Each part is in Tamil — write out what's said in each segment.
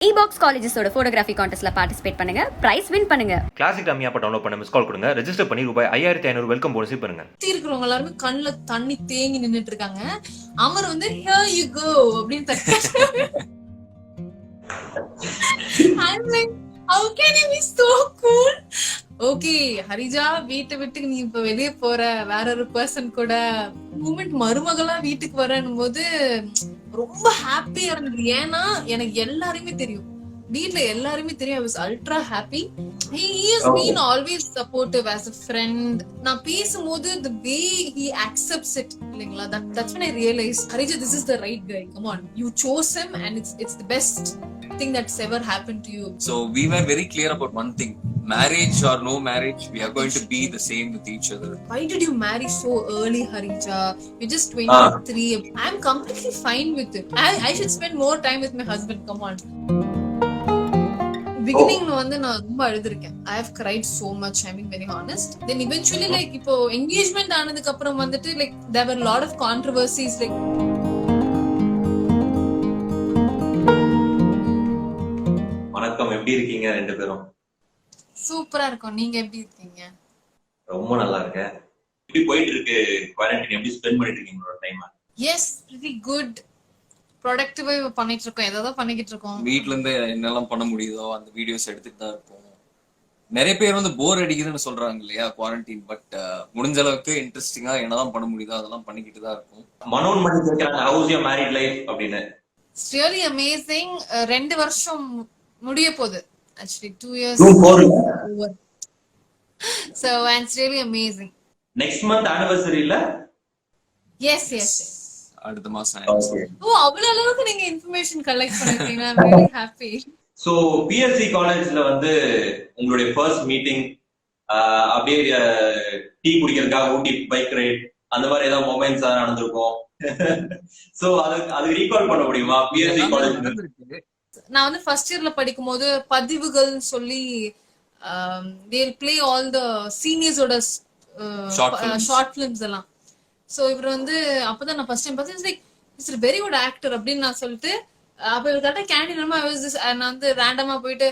இபாக்ஸ் காலேஜஸோட ஃபோட்டோகிராஃபி கான்டெஸ்ட்ல பார்ட்டிசிபேட் பண்ணுங்க, பிரைஸ் வின் பண்ணுங்க. கிளாசிக் ரம்மி ஆப் டவுன்லோட் பண்ண மிஸ் கால் கொடுங்க, ரெஜிஸ்டர் பண்ணி ரூபாய் 5500 வெல்கம் போனஸ் பண்ணுங்க. சுத்தி இருக்கிறவங்க எல்லாருமே கண்ணுல தண்ணி தேங்கி நின்னுட்டு இருக்காங்க. அமர் வந்து here you go அப்படின்னு I'm like, how can you be so cool? Okay Harija, வீட்டை விட்டு நீ இப்ப வெளியே போற, வேற ஒரு பர்சன் கூட மூமெண்ட் மருமகளா வீட்டுக்கு வரணும் போது ரொம்ப ஹாப்பியா இருந்தது. ஏன்னா எனக்கு எல்லாருமே தெரியும், வீட்ல எல்லாருமே தெரியும். I was ultra happy. He has been always supportive as a friend. நான் பேசும்போது the way he accepts it, இல்லைங்களா, that's when I realized, Harija, this is the right guy. Come on, you chose him and it's the best thing that's ever happened to you. So we were very clear about one thing: marriage or no marriage, we are going to be the same with each other. Why did you marry so early, Harija? You're just 23. I'm completely fine with it. I should spend more time with my husband. Come on. Beginning வந்து நான் ரொம்ப அழுதுருக்கேன். I have cried so much, I'm being very honest. Then eventually like இப்போ engagement ஆனதுக்கு அப்புறம் வந்துட்டு like there were a lot of controversies like வணக்கம், எப்படி இருக்கீங்க ரெண்டு பேரும்? சூப்பரா இருக்கும். நீங்க எப்படி இருக்கீங்க? ரொம்ப நல்லா இருக்கேன். எப்படி போயிட்டு இருக்கு குவாரண்டைன்? எப்படி ஸ்பெண்ட் பண்ணிட்டு இருக்கீங்க உங்களோட டைம்? Yes, pretty good. ப்ரொடக்டிவா பண்ணிட்டு இருக்கோம், ஏதாவது பண்ணிக்கிட்டு இருக்கோம். வீட்ல இருந்து என்னெல்லாம் பண்ண முடியுதோ அந்த வீடியோஸ் எடுத்துட்டு தான் இருப்போம். நிறைய பேர் வந்து போர் அடிக்குதுன்னு சொல்றாங்க இல்லையா குவாரண்டைன், பட் முடிஞ்ச அளவுக்கு இன்ட்ரெஸ்டிங்கா என்னதான் பண்ண முடியுதோ அதெல்லாம் பண்ணிக்கிட்டு தான் இருக்கும். மனோன் பண்ணி கேட்கறாங்க, ஹவுஸ் யுவர் மேரிட் லைஃப் அப்படின்னு. It's really amazing. 2 வருஷம் முடிய போகுது. Actually 2 years over. So it's really amazing. Next month anniversary இல்ல? Yes. அடுத்த மாசம். ஓ, அவ்வளவு அளவுக்கு நீங்க இன்ஃபர்மேஷன் கலெக்ட் பண்ணிருக்கீங்க. I'm really happy. So PSC காலேஜ்ல வந்து உங்களுடைய ஃபர்ஸ்ட் மீட்டிங், அப்படியே டீ குடிக்கிறதுக்காக ஊட்டி பைக் ரைட், அந்த மாதிரி ஏதாவது மொமெண்ட்ஸ் நடந்திருக்கும். சோ அது ரீகால் பண்ண முடியுமா? PSC காலேஜ் நான் வந்து ஃபர்ஸ்ட் இயர்ல படிக்கும் போது பதிவுகள் சொல்லி they'll play all the seniors ஓட ஷார்ட் ஃபிலிம்ஸ் எல்லாம். சோ இவர் வந்து அப்பதான் நான் ஃபர்ஸ்ட் டைம் பார்த்தேன். Like it's a very good actor அப்படின்னு நான் சொல்லிட்டு அப்ப கரெக்டா கேண்டீன் நான் வந்து ரேண்டமா போயிட்டு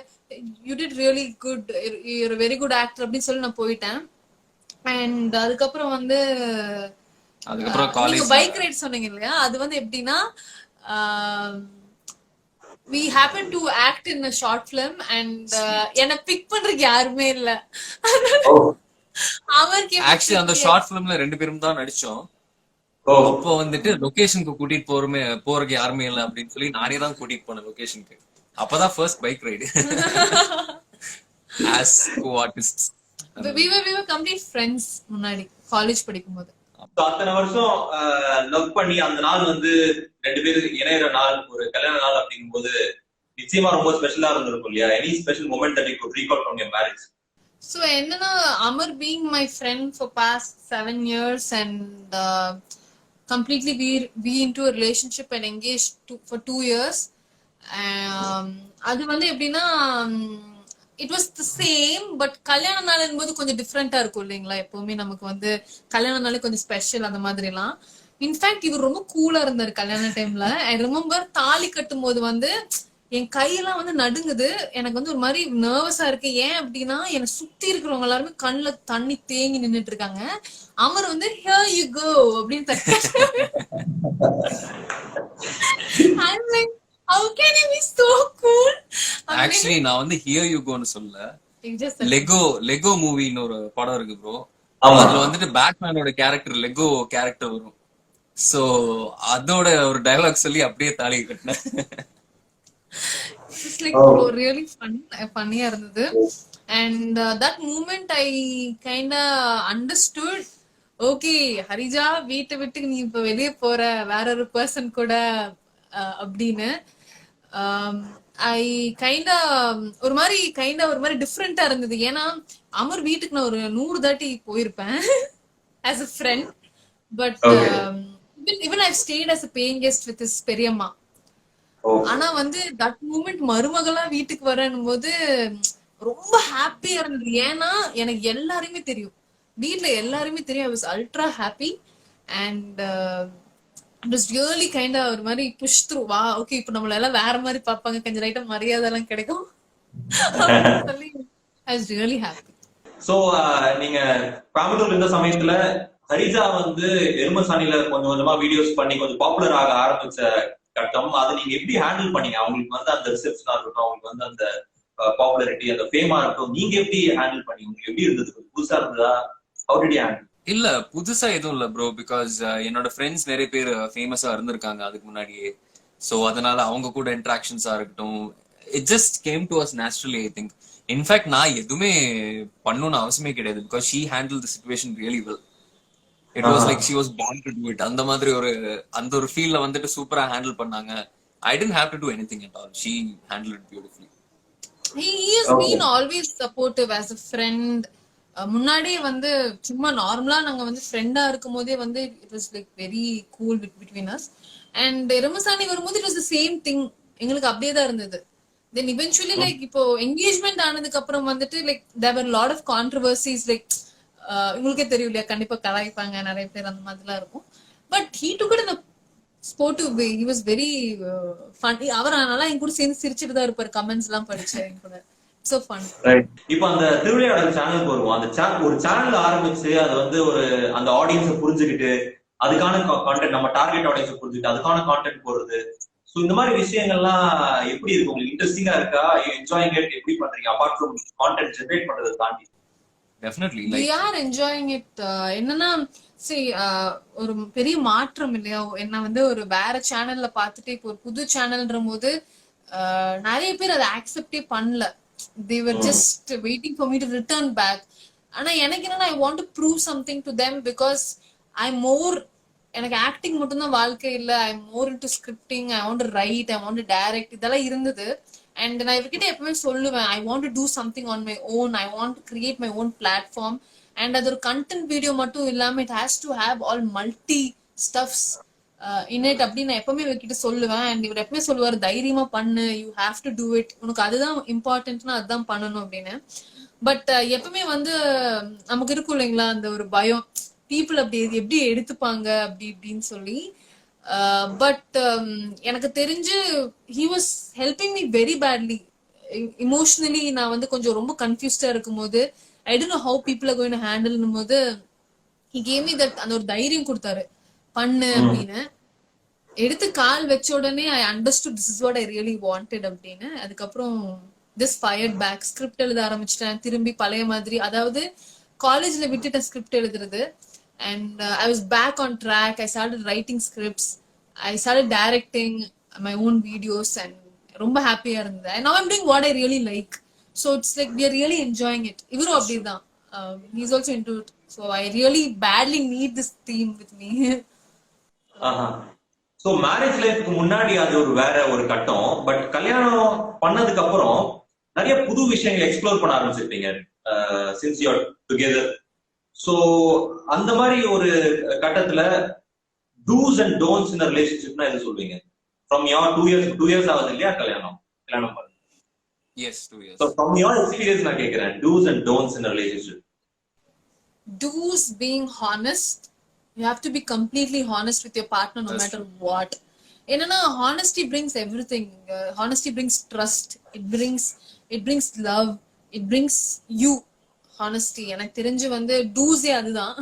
you did really good, your very good actor அப்படின்னு சொல்லி நான் போயிட்டேன். அண்ட் அதுக்கப்புறம் வந்து நீங்க பைக் ரைட் சொன்னீங்க இல்லையா, அது வந்து எப்படின்னா we happen to act in a short film and என்ன பிக் பண்றதுக்கு யாருமே இல்ல. ஆக்சுவலி அந்த ஷார்ட் ஃபிலிம்ல 2 பேரும் தான் நடிச்சோம். அப்போ வந்துட்டு லொகேஷனுக்கு கூட்டிட்டு போறதுக்கு யாருமே இல்ல அப்படின்னு சொல்லி நானே தான் கூட்டிட்டு போனேன் லொகேஷனுக்கு. அப்பதான் first bike ride as co-artists. we were complete friends முன்னாடி காலேஜ் படிக்கும்போது. அத்தனை வருஷம் லவ் பண்ணி அந்த நாள் வந்து 2 பேரும் இணையற நாள், ஒரு கல்யாண நாள் அப்படிங்கும்போது நிச்சயமா ரொம்ப ஸ்பெஷலா இருந்திருக்கும் இல்லையா? Any special moment that you good recall from your marriage? So என்னன்னா, Amar being my friend for past 7 years and completely we into a relationship and engaged for 2 years. அது வந்து எப்படின்னா it was the same, but கல்யாண நாள் போது கொஞ்சம் டிஃப்ரெண்டா இருக்கும் இல்லைங்களா? எப்பவுமே நமக்கு வந்து கல்யாண நாளே கொஞ்சம் ஸ்பெஷல் அந்த மாதிரி எல்லாம். இன்ஃபேக்ட் இவர் ரொம்ப கூலா இருந்தாரு கல்யாண டைம்ல. ஐ ரிமெம்பர் தாலி கட்டும் போது வந்து என் கையெல்லாம் வந்து நடுங்குது. எனக்கு வந்து ஒரு மாதிரி நர்வஸா இருக்கு. ஏன் அப்படின்னா என்னை சுத்தி இருக்கிறவங்க எல்லாருமே கண்ணுல தண்ணி தேங்கி நின்னுட்டு இருக்காங்க. அமர் வந்து here you go அப்படின்னு I'm like, how can you be so cool? Actually நான் வந்து here you go னு சொல்ல, லெகோ மூவின்னு ஒரு படம் இருக்கு ப்ரோ. அதுல வந்துட்டு பேட்மேனோட கேரக்டர் லெகோ கேரக்டர் வரும். சோ அதோட ஒரு டயலாக் சொல்லி அப்படியே தாலி கட்டினேன். It's like really funny இருந்தது. And that moment I kind of understood, okay Harija, வீட்டை விட்டு நீ இப்ப வெளியே போற, வேற ஒரு பர்சன் கூட அப்படின்னு. ஐ கைண்டா ஒரு மாதிரி டிஃப்ரெண்டா இருந்தது. ஏன்னா அமர் வீட்டுக்கு நான் ஒரு 100 தாட்டி போயிருப்பேன் as a friend, but even I've stayed as a paying guest with his பெரியம்மா. ஆனா வந்து தட் மூமெண்ட் மருமகளா வீட்டுக்கு வரணும் போது ரொம்ப ஹாப்பியா இருந்தது. ஏன்னா எனக்கு எல்லாருமே தெரியும், வீட்ல எல்லாருமே தெரியும். I was ultra happy and it was really kind ஒரு மாதிரி புஷ் த்ரூ. வா ஓகே இப்போ நம்மள எல்லாம் வேற மாதிரி பார்ப்பாங்க, கொஞ்சம் லைட்டா மரியாதை எல்லாம் கிடைக்கும் அப்படின்னு சொல்லி I was really happy. So நீங்க கோயம்புத்தூர்ல இருந்த சமயத்துல ஹரிஜா வந்து எருமசாணியில கொஞ்சம் கொஞ்சமா வீடியோஸ் பண்ணி கொஞ்சம் பாப்புலர் ஆக ஆரம்பிச்ச கட்டம், அதை நீங்க எப்படி ஹேண்டில் பண்ணீங்க? அவங்களுக்கு வந்து அந்த ரிசப்ஷனா இருக்கட்டும், அவங்களுக்கு வந்து அந்த பாப்புலாரிட்டி, அந்த ஃபேமா இருக்கட்டும், நீங்க எப்படி ஹேண்டில் பண்ணீங்க? உங்களுக்கு எப்படி இருந்தது? புதுசா இருந்ததா? How did you handle? இல்ல புதுசா எதுவும் இல்ல ப்ரோ, பிகாஸ் என்னோட ஃப்ரெண்ட்ஸ் நிறைய பேர் ஃபேமஸா இருந்திருக்காங்க அதுக்கு முன்னாடியே. சோ அதனால அவங்க கூட இன்ட்ராக்ஷன்ஸா இருக்கட்டும், it just came to us naturally I think. In fact நான் எதுவுமே பண்ணணும்னு அவசியமே கிடையாது, because she handle the situation really well. It was like she was born to do it. அந்த மாதிரி அந்த ஒரு ஃபீல்ல வந்துட்டு சூப்பரா ஹேண்டில் பண்ணாங்க. ஐ didn't have to do anything at all. She handled it beautifully. He has been always supportive as a friend. முன்னாடியே வந்து சும்மா நார்மலா நாங்க வந்து ஃப்ரெண்டா இருக்கும் போதே வந்து it was like very cool between us. And Erumasaani வரும்போது it was the same thing, எங்களுக்கு அப்படியே தான் இருந்தது. தென் இவென்ச்சுவலி லைக் இப்போ என்கேஜ்மெண்ட் ஆனதுக்கு அப்புறம் வந்துட்டு like there were lot of controversies. Like உங்களுக்கே தெரியும் இல்லையா, கண்டிப்பா கலாய்ப்பாங்க நிறைய பேர், அந்த மாதிரிலாம் இருக்கும். But he took it in sportive way. He was very fun. அவர் அதனால என் கூட சேர்ந்து சிரிச்சுட்டு தான் இருப்பாரு, கமெண்ட்ஸ் எல்லாம் படிச்சேன் என் கூட. So fun. இப்ப அந்த திருவிளையாடல் சேனலுக்கு வருவோம். அந்த ஒரு சேனல் ஆரம்பிச்சு அது வந்து ஒரு அந்த ஆடியன்ஸை புரிஞ்சுக்கிட்டு அதுக்கான கான்டென்ட், நம்ம டார்கெட் ஆடியன்ஸை புரிஞ்சுக்கிட்டு அதுக்கான கான்டென்ட் போடுறது. சோ இந்த மாதிரி விஷயங்கள்லாம் எப்படி இருக்கு உங்களுக்கு? இன்ட்ரெஸ்டிங்கா இருக்கா? Enjoying it? எப்படி பண்றீங்க அபார்ட் ஃப்ரம் கான்டென்ட் ஜெனரேட் பண்றதை தாண்டி? Definitely, we are enjoying it. என்னன்னா ஒரு பெரிய மாற்றம் இல்லையா, என்ன வந்து ஒரு வேற சேனல்ல பார்த்துட்டு இப்போ ஒரு புது சேனல்ன்ற போது நிறைய பேர் அதை ஆக்செப்டே பண்ணல. they were just waiting for me to return back. ஆனா எனக்கு என்னன்னா I want to prove something to them because I'm more, எனக்கு ஆக்டிங் மட்டும் தான் வாழ்க்கை இல்ல, I'm more into scripting, I want to write, I want to direct, இதெல்லாம் இருந்தது. அண்ட் நான் இவர்கிட்ட எப்பவுமே சொல்லுவேன், I want to do something on my own, I want to create my own platform. And அது ஒரு கண்டென்ட் வீடியோ மட்டும் இல்லாம it has to have all multi stuffs in it அப்படின்னு நான் எப்பவுமே இவர்கிட்ட சொல்லுவேன். அண்ட் இவர் எப்பவுமே சொல்லுவார், தைரியமா பண்ணு, you have to do it, உனக்கு அதுதான் இம்பார்ட்டன்ட்னா அதுதான் பண்ணணும் அப்படின்னு. பட் எப்பவுமே வந்து நமக்கு இருக்கும் இல்லைங்களா அந்த ஒரு பயம், பீப்புள் அப்படி எப்படி எடுத்துப்பாங்க அப்படி இப்படின்னு சொல்லி. பட் எனக்கு தெரிஞ்சு he was helping me very badly emotionally. நான் வந்து கொஞ்சம் ரொம்ப கன்ஃபியூஸ்டா இருக்கும் போது, I don't know how people are going to handle போது he gave me that, அந்த ஒரு தைரியம் கொடுத்தாரு, பண்ணு அப்படின்னு. எடுத்து கால் வச்ச உடனே I understood this is what I really wanted அப்படின்னு. அதுக்கப்புறம் this fired back, ஸ்கிரிப்ட் எழுத ஆரம்பிச்சிட்டேன் திரும்பி பழைய மாதிரி. அதாவது காலேஜ்ல விட்டுட்டேன் ஸ்கிரிப்ட் எழுதுறது. And I was back on track. I started writing scripts. I started directing my own videos and ரொம்ப ஹாப்பியா இருந்தேன். And now I'm doing what I really like. So it's like we are really enjoying it. இவரும் அப்படிதான். He's also into it. So I really badly need this team with me. So marriage லைஃப்க்கு முன்னாடி அது ஒரு வேற ஒரு கட்டம். பட் கல்யாணம் பண்ணதுக்கு அப்புறம் நிறைய புது விஷயங்களை எக்ஸ்ப்ளோர் பண்ண ஆரம்பிச்சிருப்பீங்க since you are together. So அந்த மாதிரி ஒரு கட்டத்துல do's and don'ts in a relationshipனா எது சொல்வீங்க? From your 2 years ஆகுது இல்லையா கல்யாணம் பண்ணு? Yes, 2 years. So from your experience நான் கேக்குறேன், do's and don'ts in a relationship. Do's being honest. You have to be completely honest with your partner no matter what. என்னன்னா honesty brings everything. Honesty brings trust. It brings love. It brings you. Honesty எனக்கு தெரிஞ்சு வந்து டூஸே அதுதான்.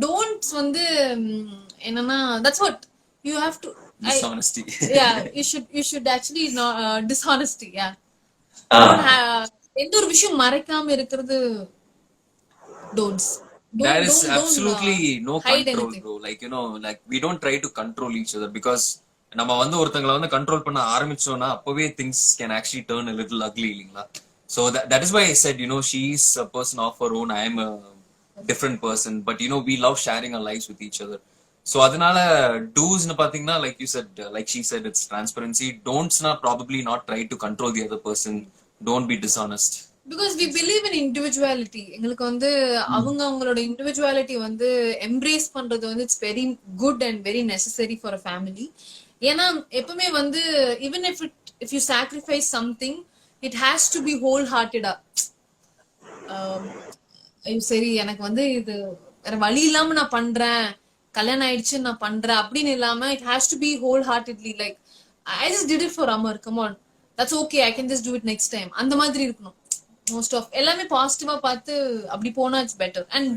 டோன்ட்ஸ் வந்து என்னன்னா that's what you have to dishonesty. Yeah, you should actually dishonesty. Yeah. எந்த ஒரு விஷயம் மறைக்காம இருக்கிறது don'ts. There is absolutely no control, bro. Like like we don't try to control each other because நம்ம வந்து ஒருத்தங்களை வந்து கண்ட்ரோல் பண்ண ஆரம்பிச்சோம்னா அப்பவே things can actually turn a little ugly இல்லீங்களா? So that is why I said, she's a person of her own, I am a different person, but we love sharing our lives with each other. So adanala do's na pathina, like you said, like she said, it's transparency. Don'ts na probably not try to control the other person. Don't be dishonest. Because we believe in individuality. எங்களுக்கு வந்து அவங்களோட individuality வந்து embrace பண்றது வந்து it's very good and very necessary for a family. ஏன்னா எப்பவுமே வந்து even if you sacrifice something, it has to be wholehearted. சரி எனக்கு வந்து இது வேற வழி இல்லாம நான் பண்றேன், கல்யாணம் ஆயிடுச்சு நான் பண்றேன் அப்படின்னு இல்லாம it has to be wholeheartedly like I just did it for Amar come on that's okay I can just do it next time அந்த மாதிரி இருக்கணும். மோஸ்ட் ஆஃப் எல்லாமே பாசிட்டிவா பார்த்து அப்படி போனா it's better. And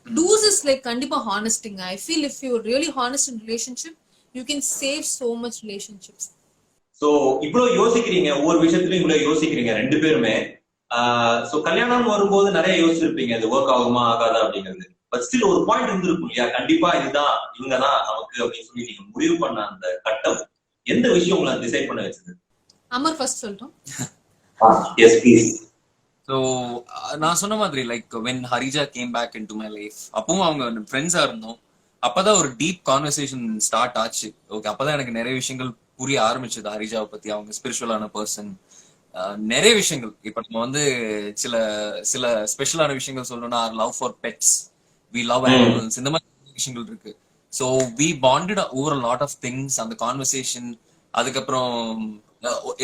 those is like கண்டிப்பா ஹானஸ்டிங். I feel if you really honest in relationship you can save so much relationships. So இவ்வளவு யோசிக்கிறீங்க, ஒவ்வொரு விஷயத்துலயும் இவ்வளவு யோசிக்கிறீங்க ரெண்டு பேருமே. சோ கல்யாணம் வரும்போது நிறைய யோசிச்சிருப்பீங்க இது ஒர்க் ஆகுமா ஆகாதா அப்படிங்கிறது. பட் ஸ்டில் ஒரு பாயிண்ட் இருந்திருக்கும் இல்லையா, கண்டிப்பா இதுதான் இவங்கதான் நமக்கு அப்படின்னு சொல்லி நீங்க முடிவு பண்ண அந்த கட்டம் எந்த விஷயம் உங்களை டிசைட் பண்ண வச்சது? அமர் ஃபர்ஸ்ட் சொல்றோம். Yes please. ஸோ நான் சொன்ன மாதிரி like when Harija came back into my life, அப்பவும் அவங்க ஃப்ரெண்ட்ஸா இருந்தோம். அப்பதான் ஒரு டீப் கான்வர்சேஷன் ஸ்டார்ட் ஆச்சு. ஓகே, அப்பதான் எனக்கு நிறைய விஷயங்கள் புரிய ஆரம்பிச்சது ஹரிஜாவை பத்தி. அவங்க ஸ்பிரிச்சுவலான பர்சன், நிறைய விஷயங்கள். இப்ப நம்ம வந்து சில சில ஸ்பெஷலான விஷயங்கள் சொல்லணும்னா love for pets, we love animals, இந்த மாதிரி விஷயங்கள் இருக்கு. So we bonded over lot of things அந்த கான்வர்சேஷன். அதுக்கப்புறம்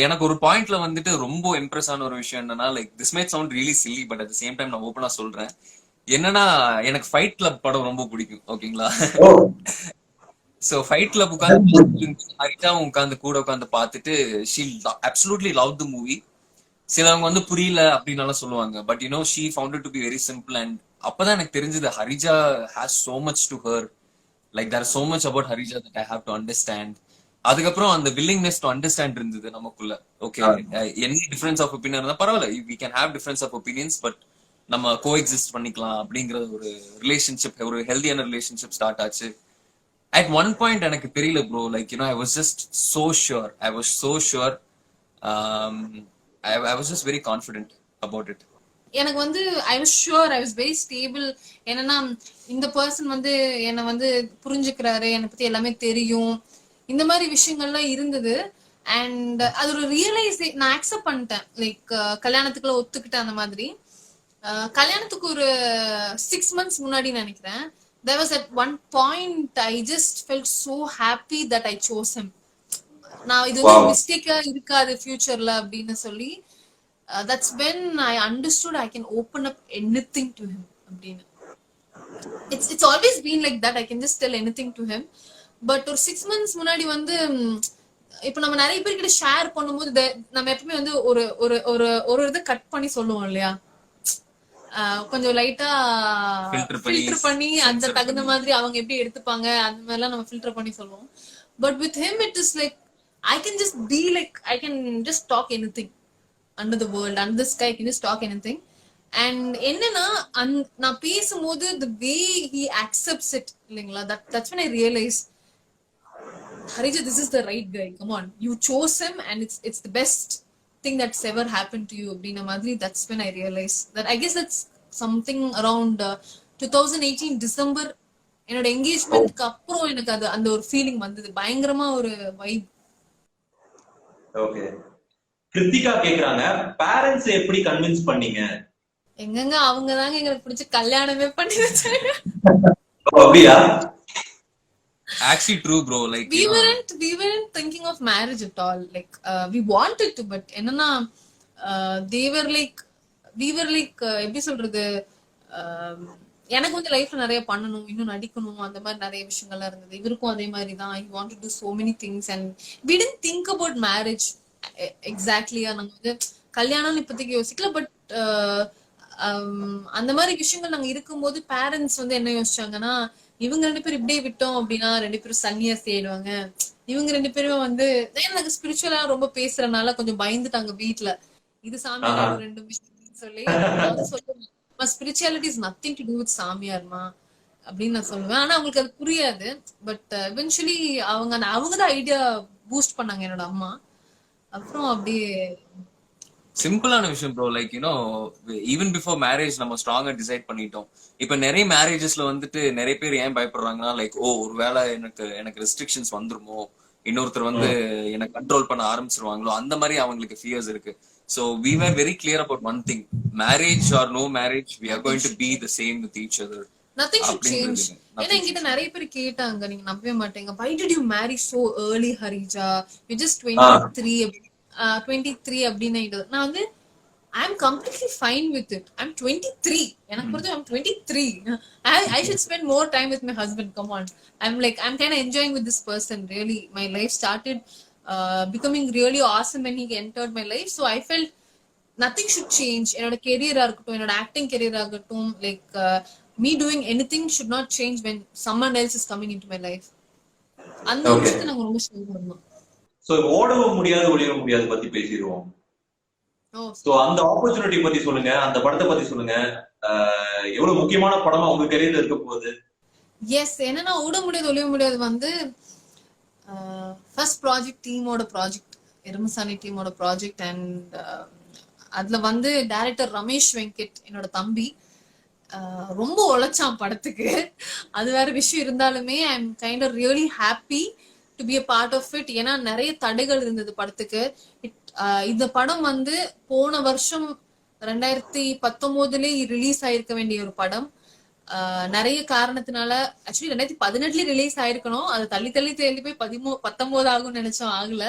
எனக்கு ஒரு பாயிண்ட்ல வந்துட்டு ரொம்ப இம்ப்ரெஸ் ஆன ஒரு விஷயம் என்னன்னா, like this made sound really silly but at the same time நான் ஓப்பனா சொல்றேன். என்னன்னா எனக்கு ஃபைட் கிளப் படம் ரொம்ப பிடிக்கும். ஓகேங்களா? சோ ஃபைட் கிளப் உட்காந்து ஹரிஜாவும் உட்காந்து கூட உட்காந்து பார்த்துட்டு she absolutely love the movie. சிலவங்க வந்து புரியல அப்படின்னு சொல்லுவாங்க, but you know she found it to be very simple. And அப்பதான் எனக்கு தெரிஞ்சது Harija has so much to her, like there so much about Harija that I have to understand. அதுக்கப்புறம் அந்த வில்லிங்னஸ் டு அண்டர்ஸ்டாண்ட் இருந்தது நமக்குள்ள. Okay, any difference of opinion இருந்தா பரவாயில்ல, we can have difference of opinions, but நம்ம கோ எக்ஸிஸ்ட் பண்ணிக்கலாம் அப்படிங்கிற ஒரு ரிலேஷன்ஷிப், ஒரு ஹெல்தியான ரிலேஷன்ஷிப் ஸ்டார்ட் ஆச்சு. At one point எனக்கு தெரியல bro, like you know I was just so sure, I was just very confident about it. எனக்கு வந்து I was sure, I was very stable. என்னன்னா இந்த பர்சன் வந்து என்னை வந்து புரிஞ்சுக்கிறாரு, என்னை பத்தி எல்லாமே தெரியும், இந்த மாதிரி விஷயங்கள்லாம் இருந்தது. அண்ட் அது ஒரு நான் அக்செப்ட் பண்ணிட்டேன். லைக் கல்யாணத்துக்குள்ள ஒத்துக்கிட்டேன். அந்த மாதிரி கல்யாணத்துக்கு ஒரு 6 months முன்னாடி நினைக்கிறேன், there was at one point I just felt so happy that I chose him. நான் இது வந்து மிஸ்டேக்கா இருக்காது ஃபியூச்சர்ல அப்படின்னு சொல்லி, that's when I understood I can open up anything to him அப்படின்னு. It's always been like that, I can just tell anything to him. But ஒரு 6 months முன்னாடி வந்து இப்ப நம்ம நிறைய பேர்கிட்ட ஷேர் பண்ணும்போது நம்ம எப்பவுமே வந்து ஒரு ஒரு ஒரு இதை கட் பண்ணி சொல்லுவோம் இல்லையா, கொஞ்சம் லைட்டா ஃபில்டர் பண்ணி அந்த தகுந்த மாதிரி அவங்க எப்படி எடுத்துப்பாங்க அந்த மாதிரி எல்லாம் நம்ம ஃபில்டர் பண்ணி சொல்லுவோம். But with him it is like I can just be like I can just talk anything under the world, under the sky, I can just talk anything. And என்னன்னா நான் பேசும்போது the way he accepts it இல்லைங்களா, that's when I realized Harija, this is the right guy, come on, you chose him and it's the best thing that's ever happened to you அப்படின மாதிரி. That's when I realized that. I guess that's something around 2018 December என்னோட என்கேஜ்மென்ட்க்கு அப்புறம் எனக்கு அது அந்த ஒரு ஃபீலிங் வந்தது, பயங்கரமா ஒரு வைப். ஓகே, கிருத்திகா கேக்குறாங்க, பேரண்ட்ஸ் எப்படி கன்வின்ஸ் பண்ணீங்க? எங்கங்க அவங்க தாங்க எங்களுக்கு பிடிச்ச கல்யாணமே பண்ணி வச்சாங்க. அப்படியா? Actually true bro, like we weren't thinking of marriage at all, like we wanted to, but என்னன்னா they were like எப்படி சொல்றது, எனக்கு வந்து லைஃப்ல நிறைய பண்ணணும், இன்னும் நடிக்கணும், அந்த மாதிரி நிறைய விஷயங்கள்லாம் இருந்தது. இவருக்கும் அதே மாதிரி தான், he wanted to do so many things and we didn't think about marriage exactly. நாங்க வந்து கல்யாணம்னு இப்போதைக்கு யோசிக்கல, பட் அந்த மாதிரி விஷயங்கள் நாங்க இருக்கும்போது பேரண்ட்ஸ் வந்து என்ன யோசிச்சாங்கன்னா, இவங்க 2 பேரும் இப்படியே விட்டோம் அப்படின்னா 2 பேரும் சன்னியாசி ஆயிடுவாங்க, இவங்க 2 பேரும் வந்து எனக்கு ஸ்பிரிச்சுவலா ரொம்ப பேசுறதுனால கொஞ்சம் பயந்துட்டாங்க வீட்டுல, இது சாமியார் 2 விஷயம் சொல்லி சொல்லுவேன், spirituality is nothing to do with சாமியார்மா அப்படின்னு நான் சொல்லுவேன். ஆனா அவங்களுக்கு அது புரியாது. பட் எவென்ச்சுவலி அவங்கதான் ஐடியா பூஸ்ட் பண்ணாங்க என்னோட அம்மா. அப்புறம் அப்படியே சிம்பிளான விஷயம் bro, like you know even before marriage நம்ம ஸ்ட்ராங்கா டிசைட் பண்ணிட்டோம். இப்ப நிறைய மேரேஜஸ்ல வந்துட்டு நிறைய பேர் ஏன் பயப்படுறாங்கன்னா, லைக் ஒருவேளை எனக்கு ரெஸ்ட்ரிக்ஷன்ஸ் வந்துருமோ, இன்னொருத்தர் வந்து எனக்கு கண்ட்ரோல் பண்ண ஆரம்பிச்சிருவாங்களோ, அந்த மாதிரி அவங்களுக்கு ஃபியர்ஸ் இருக்கு. So we were very clear about one thing, marriage or no marriage, we are going to be the same with each other. Nothing should change. ஏன்னா என்கிட்ட நிறைய பேர் கேட்டாங்க, நீங்க நம்பவே மாட்டீங்க, why did you marry so early Harija, you just 23 அப்படின்னு. நான் வந்து I'm completely fine with it. I'm 23. எனக்கு பொறுத்த I'm 23. I should spend more time with my husband. Come on. I'm kind of enjoying with this person. Really, my life started becoming really awesome when he entered my life. So I felt nothing should change. என்னோட கெரியரா இருக்கட்டும், என்னோட ஆக்டிங் கெரியரா இருக்கட்டும், like me doing anything should not change when someone else is coming into my life. அந்த விஷயத்தை நாங்க ரொம்ப ஷேர் பண்ணோம். சோ ஓடவும் முடியாது ஒளியவும் முடியாது பத்தி பேசிடுவோம். சோ அந்த ஆப்பர்ச்சுனிட்டி பத்தி சொல்லுங்க, அந்த படத்தை பத்தி சொல்லுங்க. எவ்வளவு முக்கியமான படமா உங்க கரியர்ல இருக்க போகுது? எஸ், என்னன்னா ஓட முடியாது ஒளிய முடியாது வந்து ஃபர்ஸ்ட் ப்ராஜெக்ட் டீமோட ப்ராஜெக்ட், எருமசாணி டீமோட ப்ராஜெக்ட். அண்ட் அதுல வந்து டைரக்டர் ரமேஷ் வெங்கட் என்னோட தம்பி ரொம்ப உழைச்சான் படத்துக்கு. அது வேற விஷயம் இருந்தாலுமே I am kind of really happy to be a part of it. ஏன்னா நிறைய தடைகள் இருந்தது படத்துக்கு. இந்த படம் வந்து போன வருஷம் 2019 ரிலீஸ் ஆயிருக்க வேண்டிய ஒரு படம். நிறைய காரணத்தினால ஆக்சுவலி 2018 ரிலீஸ் ஆயிருக்கணும். அது தள்ளி தள்ளி தள்ளி போய் 19 ஆகும்னு நினைச்சோம், ஆகல.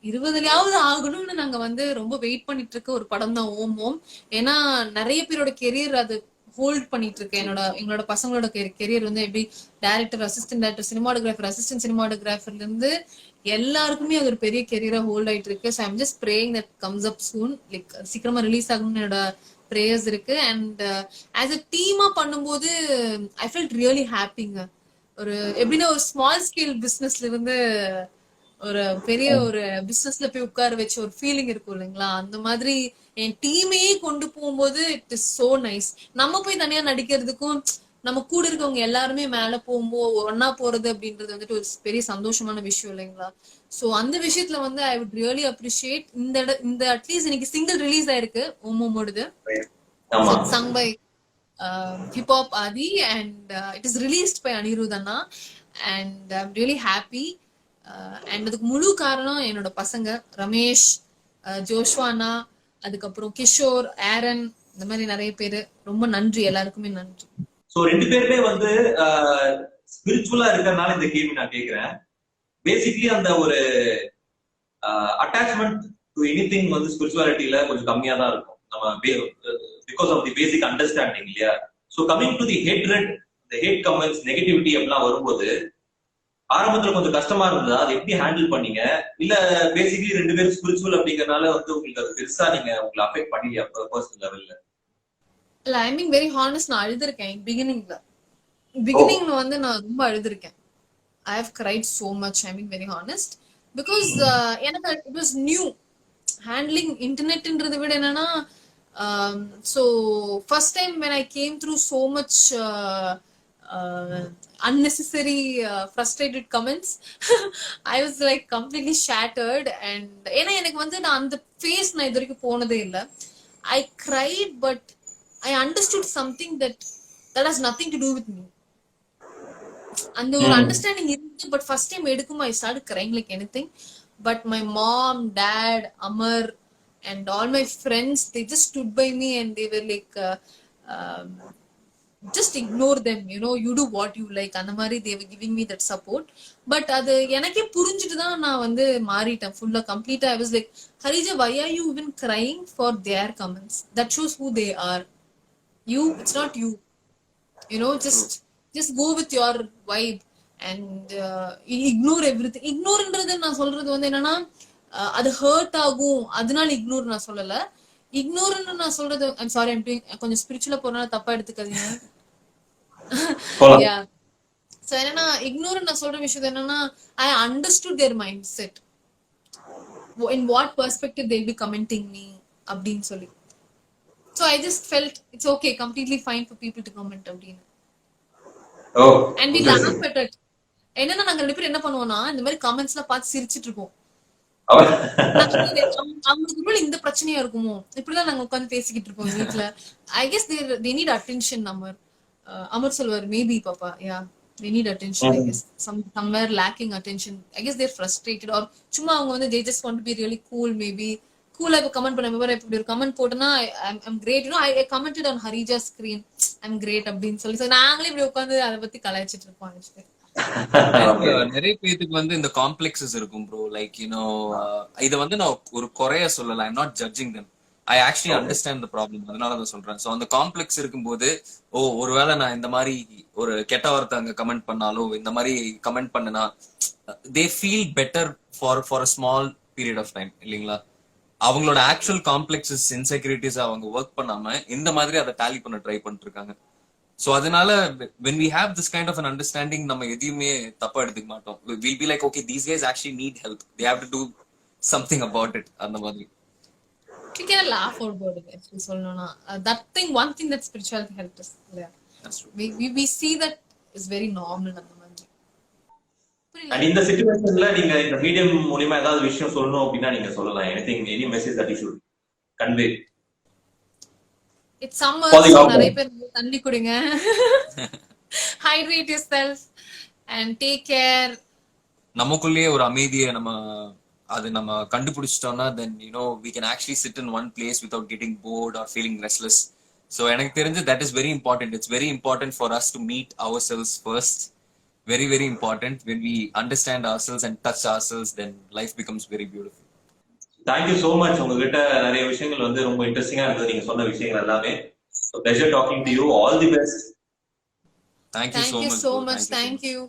20வது ஆகணும்னு நாங்க வந்து ரொம்ப வெயிட் பண்ணிட்டு இருக்க ஒரு படம் தான் ஓம் ஓம். ஏன்னா நிறைய பேரோட கெரியர் அது ஹோல்ட் பண்ணிட்டு இருக்கு. எங்களோட பசங்களோட கெரியர் வந்து எப்படி director, assistant director, cinematographer, assistant சினிமாட்டோகிராஃபர்ல இருந்து எல்லாருக்குமே அது ஒரு பெரிய கெரியரா ஹோல்ட் ஆயிட்டு இருக்கு. So I'm just praying that comes up soon, like சீக்கிரமா ரிலீஸ் ஆகணும்னு என்னோட ப்ரேயர்ஸ் இருக்கு. அண்ட் ஆஸ் அ டீமா பண்ணும்போது ஐ ஃபெல்ட் ரியலி ஹாப்பிங்க. ஒரு எப்படின்னா ஒரு ஸ்மால் ஸ்கேல் பிசினஸ்ல இருந்து ஒரு பெரிய ஒரு பிசினஸ்ல போய் உட்கார வச்ச ஒரு ஃபீலிங் இருக்கும் இல்லைங்களா, அந்த மாதிரி என் டீமையே கொண்டு போகும்போது இட் இஸ் சோ நைஸ். நம்ம போய் தனியா நடிக்கிறதுக்கும் நம்ம கூட இருக்கவங்க எல்லாருமே மேல போகும்போது ஒன்னா போறது அப்படின்றது வந்துட்டு ஒரு பெரிய சந்தோஷமான விஷயம் இல்லைங்களா. சோ அந்த விஷயத்துல வந்து ஐ வுட் ரியலி அப்ரிஷியேட். இந்த அட்லீஸ்ட் இன்னைக்கு சிங்கிள் ரிலீஸ் ஆயிருக்கு ஓமோமோடது, song by hip hop Aadhi, and it is released by Anirudh அண்ணா. And I am really happy. And அதுக்கு முழு காரணம் என்னோட பசங்க ரமேஷ், ஜோஷ்வானா, அதுக்கப்புறம் கிஷோர், ஆரன், இந்த மாதிரி நிறைய பேரு. ரொம்ப நன்றி, எல்லாருக்குமே நன்றி. சோ ரெண்டு பேருமே வந்து ஸ்பிரிச்சுவலா இருக்கறனால இந்த கேள்வி நான் கேக்குறேன். பேசிக்கலி அந்த ஒரு அட்டாச்மெண்ட் டு எனிதிங் வந்து ஸ்பிரிச்சுவாலிட்டியில கொஞ்சம் கம்மியா தான் இருக்கும் நம்ம, because of the basic understanding இல்லையா. So coming to the hatred, the hate comments, negativity அப்படிலாம் வரும்போது ஆரம்பத்துல கொஞ்சம் கஷ்டமா இருந்ததா? அது எப்படி ஹேண்டில் பண்ணீங்க? இல்ல பேசிக்கலி ரெண்டு பேரும் ஸ்பிரிச்சுவல் அப்படிங்கறனால வந்து உங்களுக்கு அது பெருசா நீங்க உங்களை அஃபெக்ட் பண்ணலையா பர்சனல் லெவல்ல? இல்ல, ஐ மீன் வெரி ஹானஸ்ட், நான் அழுதுருக்கேன் பிகினிங்ல வந்து நான் ரொம்ப அழுதுருக்கேன். I have cried so much, I mean very honest. Because எனக்கு இட் வாஸ் நியூ ஹேண்ட்லிங் இன்டர்நெட்ன்றதை விட என்னன்னா, so first time when I came through so much unnecessary frustrated comments, I was like completely shattered. And ஏன்னா எனக்கு வந்து நான் அந்த ஃபேஸ் நான் இது வரைக்கும் போனதே இல்லை. I cried, but I understood something that has nothing to do with me. அந்த ஒரு அண்டர்ஸ்டாண்டிங் இருக்கு, பட் ஃபர்ஸ்ட் டைம் எடுக்கும்போது I started crying like anything. But my mom, dad, Amar, and all my friends, they just stood by me and they were like, just ignore them, you know, you do what you like. அந்த மாதிரி they were giving me that support. But அது எனக்கே புரிஞ்சிட்டு தான் நான் வந்து மாறிட்டேன் ஃபுல்லா கம்ப்ளீட்டா. I was like, Harija, why are you even crying for their comments? That shows who they are. You, it's not you. You know, just go with your vibe and ignore everything. Ignoreன்றது நான் சொல்றது வந்து என்னன்னா, அது ஹர்ட் ஆகும் அதனால இக்னோர் நான் சொல்லல. இக்னோர்னு நான் சொல்றது, ஐம் சாரி, ஐம் டூயிங், கொஞ்சம் ஸ்பிரிச்சுவலா போறனால தப்பா எடுத்துக்காதீங்க. யா, சோ என்னன்னா இக்னோர் நான் சொல்ற விஷயம் என்னன்னா, I understood their mindset, in what perspective they'll be commenting me அப்படின்னு சொல்லி. So I just felt it's okay, completely fine for people to comment அப்படின்னு. And we laugh at it. என்னன்னா நாங்க ரெண்டு பேரும் என்ன பண்ணுவோம்னா, இந்த மாதிரி கமெண்ட்ஸ்லாம் பார்த்து சிரிச்சிட்டு இருப்போம். அவங்களுக்கு இந்த பிரச்சனையா இருக்குமோ இப்படிதான் நாங்க உட்காந்து பேசிக்கிட்டு இருப்போம் வீட்டுல. I guess they need attention. Amar சொல்வார், மேபி பாப்பா, yeah, they need attention. I guess somewhere lacking attention. I guess they're frustrated, or சும்மா அவங்க வந்து they just want to be really cool, maybe கூலா இப்ப கமெண்ட் பண்ண மாதிரி இப்படி ஒரு கமெண்ட் போட்டேன்னா I'm great, you know, I commented on Harija's screen, I'm great அப்படின்னு சொல்லி நாங்களே இப்படி உட்காந்து அதை பத்தி கலாய்ச்சிட்டு இருப்போம். நிறைய பேருக்கு வந்து இந்த காம்ப்ளெக்ஸஸ் இருக்கும் ப்ரோ. லைக் யூனோ, இத வந்து நான் ஒரு குறைய சொல்லல. I'm not judging them. I actually understand the problem. அதனால தான் சொல்றேன். ஸோ அந்த காம்ப்ளெக்ஸ் இருக்கும்போது ஒருவேளை நான் இந்த மாதிரி ஒரு கெட்ட வார்த்தை அங்க கமெண்ட் பண்ணாலோ இந்த மாதிரி கமெண்ட் பண்ணனா they feel better for a small period of time இல்லைங்களா? அவங்களோட ஆக்சுவல் காம்ப்ளெக்ஸஸ் இன்செக்யூரிட்டிஸ் அவங்க ஒர்க் பண்ணாம இந்த மாதிரி அதை டேலி பண்ண ட்ரை பண்ணிட்டு இருக்காங்க. ஸோ அதனால when we have this kind of an understanding நம்ம எதையுமே தப்பா எடுத்துக்க மாட்டோம். we'll be like okay these guys actually need help, they have to do something about it. அந்த மாதிரி we can laugh about it actually சொல்லணும்னா that thing, one thing that spirituality helped us. Yeah, that's true. we see that is very normal அந்த மாதிரி. அண்ட் இந்த சிச்சுவேஷன்ல நீங்க இந்த மீடியம் மூலமா ஏதாவது விஷயம் சொல்லணும் அப்படின்னா நீங்க சொல்லலாம். Any message that you should convey. It's summer, For the so outdoor. நிறைய பேர் தண்ணி குடிங்க, hydrate yourself and take care. நமக்குள்ளேயே ஒரு அமைதியை நம்ம கண்டுபிடிச்சிட்டோம்னா then you know we can actually sit in one place without getting bored or feeling restless. So எனக்கு தெரிஞ்சு that is very important. It's very important for us to meet ourselves first. Very very important. When we understand ourselves and touch ourselves, then life becomes very beautiful. Thank you so much. உங்ககிட்ட நிறைய விஷயங்கள் வந்து ரொம்ப இன்ட்ரெஸ்டிங்கா இருந்தது நீங்க சொன்ன விஷயங்கள் எல்லாமே. pleasure talking to you. all the best. Thank you so much. So bro. much. Thank you.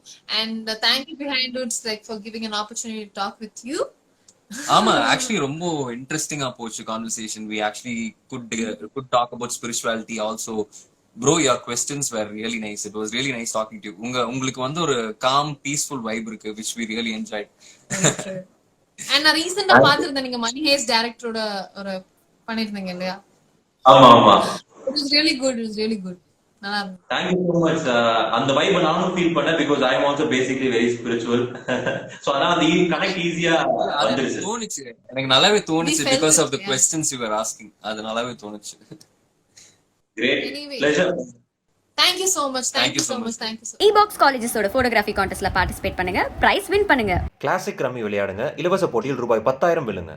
And thank you behind it like for giving an opportunity to talk with you. ஆமா, ஆக்சுவலி ரொம்ப இன்ட்ரெஸ்டிங்கா போச்சு conversation. we actually could talk about spirituality also. Bro, your questions were really nice. It was really nice talking to you. உங்களுக்கு வந்து ஒரு calm peaceful vibe இருக்கு which we really enjoyed. And நான் ரீசன்ட்டா பாத்துர்ந்தேன் நீங்க மணி ஹேஸ் டைரக்டரோட ஒரு பண்ணிருந்தீங்க இல்லையா? ஆமா ஆமா. It was really good. It was really good. நல்லா இருந்துச்சு. Thank you so much. அந்த வைப் நானும் ஃபீல் பண்ணேன் because I am also basically very spiritual. so அதனால அந்த கனெக்ட் ஈஸியா வந்துருச்சு. தோணுச்சு எனக்கு, நல்லாவே தோணுச்சு We felt because of it, the yeah. questions you were asking. அது நல்லாவே தோணுச்சு. Great. Anyway. pleasure. Thank you so much. Thank Thank you you so so much. much. Thank you so much. E-box colleges-ஓட photography contest-ல participate பண்ணுங்க, prize win பண்ணுங்க. கிளாசிக் ரம்மி விளையாடுங்க, இலவச போட்டியில் ரூபாய் 10,000 வெல்லுங்க.